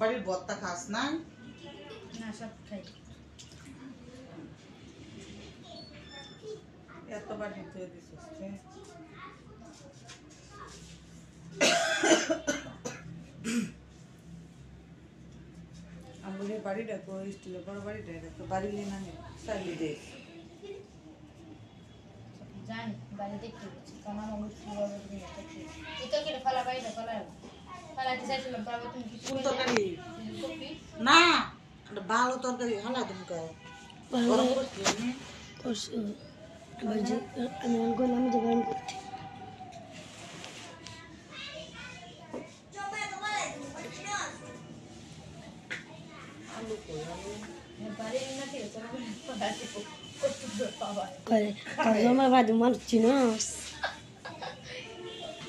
বাড়ির ভর্তা খাস না? না সব খাই। এত বাড়ি ধুয়ে দিছিস রে। আমাদের বাড়িটা তো স্টিলের বড় বাড়িটা, এটা তো বাড়ি না চাইলে দে। জানি বাড়ি দেখতে গেছি তোমার অমুক কিভাবে তুমি দেখতে এটা কি ফালা বাইরে ফালাতে চাইছিলাম তারপর তুমি কি কোন তরকারি? কপি না, ভালো তরকারি হালা তুমি গরম করছি আমি। আমি গরম যে গরম করছি। আলু কই আলু? বাড়ি না কি তোমার ফালাতে কত পাওয়া আমার ভাই মানুষ চিনস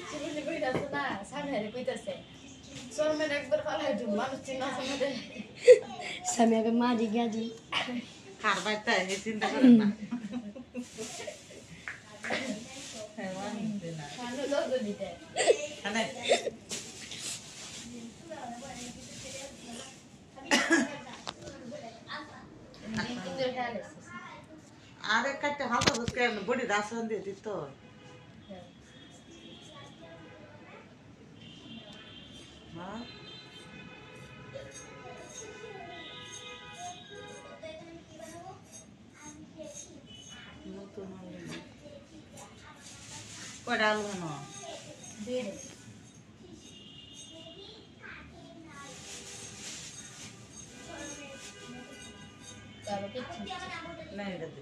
তুমি কইতাছ না সামনে কইতাছে শর্মের একবার ফালাই দিও মানুষ চিনা আমাদের স্বামী আগে মারি গাজি কার বাইতে এ চিন্তা করেন না। হ্যাঁ মানতে না। খানো দাও দিতে আনে সুন্দর খেয়াল আছে আরে কাটতে হালকা বুঝকে বডি রাসন দিয়ে দিত। হ্যাঁ নতুন কয়টা আলু না দিয়ে তারপর কিছু না এটা দে।